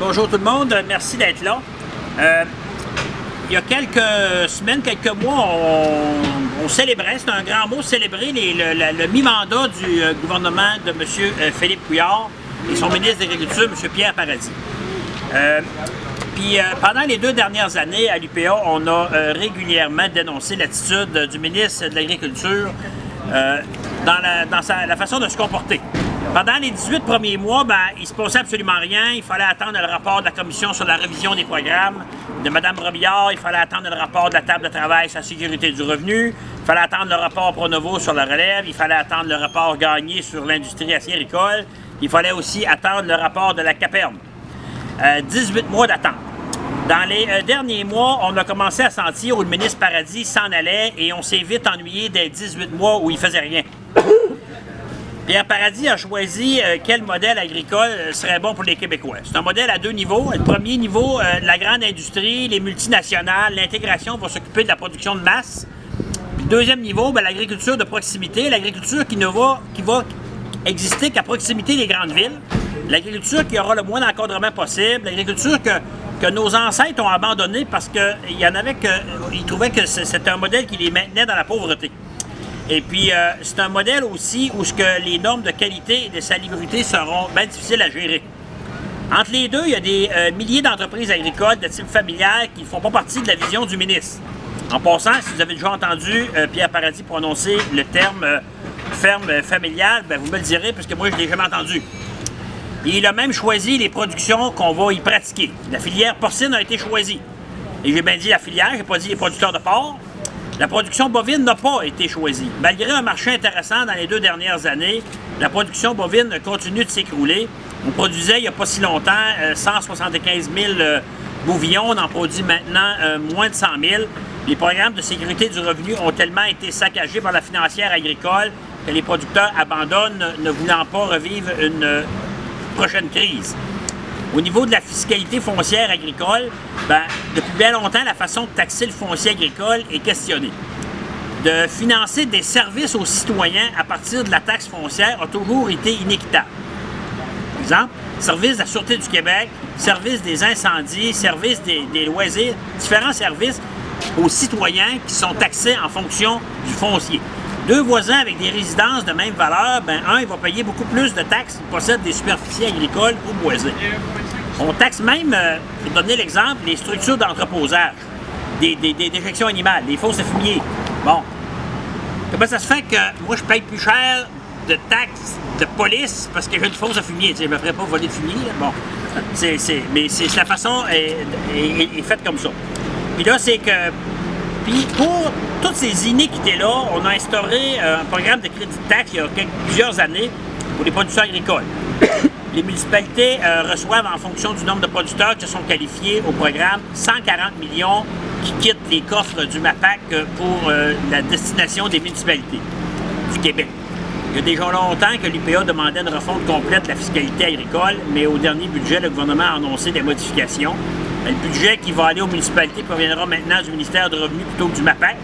Bonjour tout le monde, merci d'être là. Il y a quelques semaines, quelques mois, on célébrait, c'est un grand mot, célébrer le mi-mandat du gouvernement de M. Philippe Couillard et son ministre de l'Agriculture, M. Pierre Paradis. Pendant les 2 dernières années, à l'UPA, on a régulièrement dénoncé l'attitude du ministre de l'Agriculture dans la façon de se comporter. Pendant les 18 premiers mois, il ne se passait absolument rien. Il fallait attendre le rapport de la Commission sur la révision des programmes de Mme Robillard. Il fallait attendre le rapport de la table de travail sur la sécurité du revenu. Il fallait attendre le rapport Pronovo sur la relève. Il fallait attendre le rapport Gagné sur l'industrie acéricole. Il fallait aussi attendre le rapport de la Caperne. 18 mois d'attente. Dans les derniers mois, on a commencé à sentir où le ministre Paradis s'en allait et on s'est vite ennuyé des 18 mois où il ne faisait rien. Pierre Paradis a choisi quel modèle agricole serait bon pour les Québécois. C'est un modèle à 2 niveaux. Le premier niveau, la grande industrie, les multinationales, l'intégration va s'occuper de la production de masse. Puis, deuxième niveau, l'agriculture de proximité, l'agriculture qui va exister qu'à proximité des grandes villes, l'agriculture qui aura le moins d'encadrement possible, l'agriculture que nos ancêtres ont abandonné parce qu'ils trouvaient que c'était un modèle qui les maintenait dans la pauvreté. Et puis, c'est un modèle aussi où les normes de qualité et de salubrité seront bien difficiles à gérer. Entre les deux, il y a des milliers d'entreprises agricoles de type familial qui ne font pas partie de la vision du ministre. En passant, si vous avez déjà entendu Pierre Paradis prononcer le terme ferme familiale, vous me le direz, parce que moi, je ne l'ai jamais entendu. Et il a même choisi les productions qu'on va y pratiquer. La filière porcine a été choisie. Et j'ai bien dit la filière, je n'ai pas dit les producteurs de porc. La production bovine n'a pas été choisie. Malgré un marché intéressant dans les 2 dernières années, la production bovine continue de s'écrouler. On produisait il n'y a pas si longtemps 175 000 bouvillons, on en produit maintenant moins de 100 000. Les programmes de sécurité du revenu ont tellement été saccagés par la financière agricole que les producteurs abandonnent, ne voulant pas revivre une prochaine crise. Au niveau de la fiscalité foncière agricole, depuis bien longtemps, la façon de taxer le foncier agricole est questionnée. De financer des services aux citoyens à partir de la taxe foncière a toujours été inéquitable. Par exemple, service de la Sûreté du Québec, service des incendies, service des loisirs, différents services aux citoyens qui sont taxés en fonction du foncier. 2 voisins avec des résidences de même valeur, un, il va payer beaucoup plus de taxes s'il possède des superficies agricoles ou boisées. On taxe même, pour donner l'exemple, les structures d'entreposage, des déjections animales, des fosses de fumier. Bon. Comment ça se fait que moi, je paye plus cher de taxes de police parce que j'ai une fosse de fumier? Je ne me ferais pas voler de fumier. Là. Bon. Mais la façon est faite comme ça. Puis là, c'est que... Puis pour toutes ces iniquités-là, on a instauré un programme de crédit de taxe il y a plusieurs années pour les producteurs agricoles. Les municipalités reçoivent en fonction du nombre de producteurs qui se sont qualifiés au programme 140 millions qui quittent les coffres du MAPAC pour la destination des municipalités du Québec. Il y a déjà longtemps que l'UPA demandait une refonte complète de la fiscalité agricole, mais au dernier budget, le gouvernement a annoncé des modifications. Le budget qui va aller aux municipalités proviendra maintenant du ministère du Revenu plutôt que du MAPAC.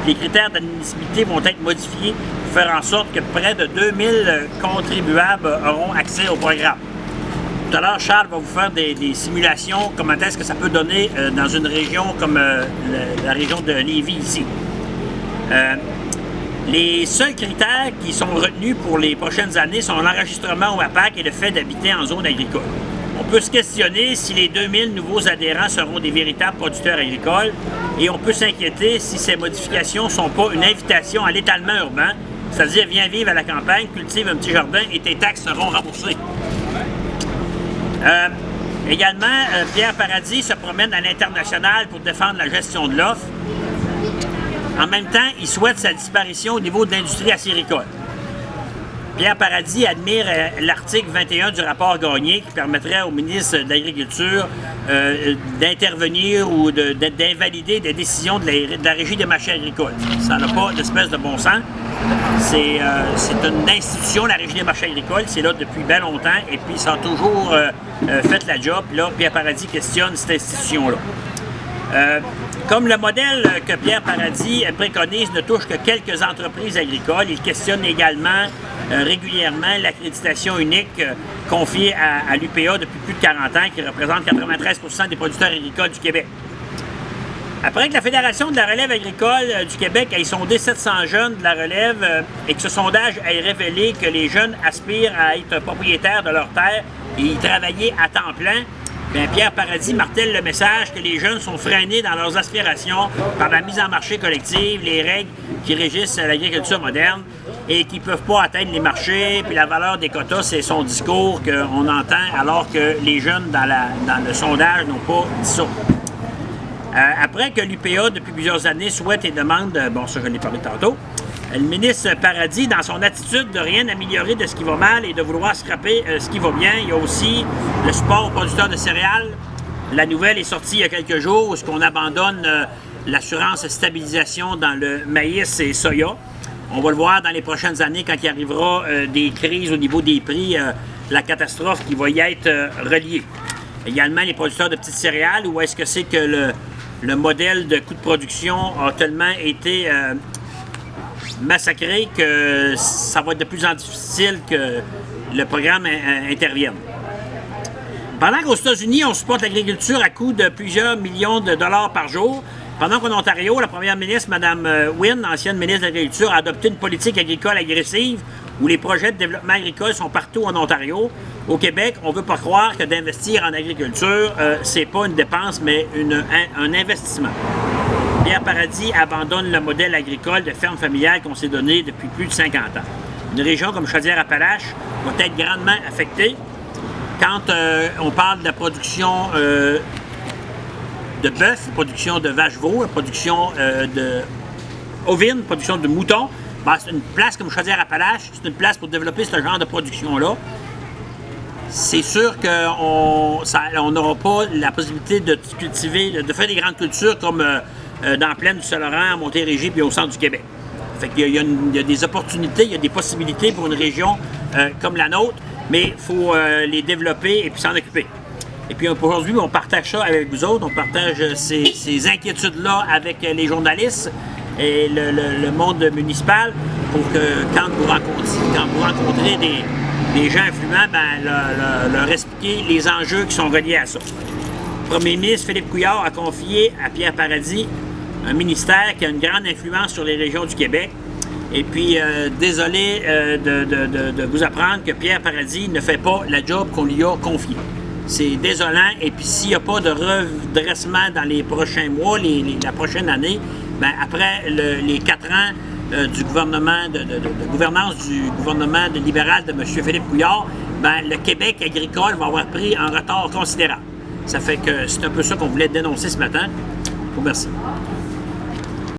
Les critères d'admissibilité vont être modifiés pour faire en sorte que près de 2000 contribuables auront accès au programme. Tout à l'heure, Charles va vous faire des simulations, comment est-ce que ça peut donner dans une région comme la région de Lévis ici. Les seuls critères qui sont retenus pour les prochaines années sont l'enregistrement au MAPAC et le fait d'habiter en zone agricole. On peut se questionner si les 2000 nouveaux adhérents seront des véritables producteurs agricoles et on peut s'inquiéter si ces modifications ne sont pas une invitation à l'étalement urbain, c'est-à-dire viens vivre à la campagne, cultive un petit jardin et tes taxes seront remboursées. Également, Pierre Paradis se promène à l'international pour défendre la gestion de l'offre. En même temps, il souhaite sa disparition au niveau de l'industrie acéricole. Pierre Paradis admire l'article 21 du rapport Gagné qui permettrait au ministre de l'Agriculture d'intervenir ou d'invalider des décisions de la Régie des marchés agricoles. Ça n'a pas d'espèce de bon sens. C'est une institution, la Régie des marchés agricoles, c'est là depuis bien longtemps et puis ça a toujours fait la job. Là, Pierre Paradis questionne cette institution-là. Comme le modèle que Pierre Paradis préconise ne touche que quelques entreprises agricoles, il questionne également régulièrement l'accréditation unique confiée à l'UPA depuis plus de 40 ans, qui représente 93% des producteurs agricoles du Québec. Après que la Fédération de la relève agricole du Québec ait sondé 700 jeunes de la relève et que ce sondage ait révélé que les jeunes aspirent à être propriétaires de leurs terres et y travailler à temps plein, bien, Pierre Paradis martèle le message que les jeunes sont freinés dans leurs aspirations par la mise en marché collective, les règles qui régissent l'agriculture moderne et qui ne peuvent pas atteindre les marchés. Puis la valeur des quotas, c'est son discours qu'on entend alors que les jeunes dans le sondage n'ont pas dit ça. Après que l'UPA, depuis plusieurs années, souhaite et demande, bon ça je l'ai parlé tantôt, le ministre Paradis, dans son attitude de rien améliorer de ce qui va mal et de vouloir scraper ce qui va bien, il y a aussi le support aux producteurs de céréales. La nouvelle est sortie il y a quelques jours où on abandonne l'assurance stabilisation dans le maïs et soya. On va le voir dans les prochaines années quand il arrivera des crises au niveau des prix, la catastrophe qui va y être reliée. Également les producteurs de petites céréales, où est-ce que c'est que le modèle de coût de production a tellement été massacré que ça va être de plus en plus difficile que le programme intervienne. Pendant qu'aux États-Unis, on supporte l'agriculture à coût de plusieurs millions de dollars par jour, pendant qu'en Ontario, la première ministre, Mme Wynne, ancienne ministre de l'Agriculture, a adopté une politique agricole agressive où les projets de développement agricole sont partout en Ontario. Au Québec, on ne veut pas croire que d'investir en agriculture, c'est pas une dépense, mais un investissement. Pierre Paradis abandonne le modèle agricole de ferme familiale qu'on s'est donné depuis plus de 50 ans. Une région comme Chaudière-Appalaches va être grandement affectée quand on parle de la production de bœuf, la production de vaches-veaux, la production de ovines, la production de moutons. Ben, c'est une place comme Chaudière-Appalaches, c'est une place pour développer ce genre de production-là. C'est sûr qu'on n'aura pas la possibilité de cultiver, de faire des grandes cultures comme dans la plaine du Saint-Laurent, à Montérégie puis au centre du Québec. Fait qu'il y a des opportunités, il y a des possibilités pour une région comme la nôtre, mais il faut les développer et puis s'en occuper. Et puis aujourd'hui, on partage ça avec vous autres, on partage ces inquiétudes-là avec les journalistes et le monde municipal pour que quand vous rencontrez des gens influents, ben, leur expliquer les enjeux qui sont reliés à ça. Le premier ministre Philippe Couillard a confié à Pierre Paradis un ministère qui a une grande influence sur les régions du Québec. Et puis, désolé de vous apprendre que Pierre Paradis ne fait pas la job qu'on lui a confiée. C'est désolant. Et puis, s'il n'y a pas de redressement dans les prochains mois, la prochaine année, ben, après les 4 ans du gouvernement, de gouvernance du gouvernement libéral de M. Philippe Couillard, ben, le Québec agricole va avoir pris un retard considérable. Ça fait que c'est un peu ça qu'on voulait dénoncer ce matin. Je vous remercie.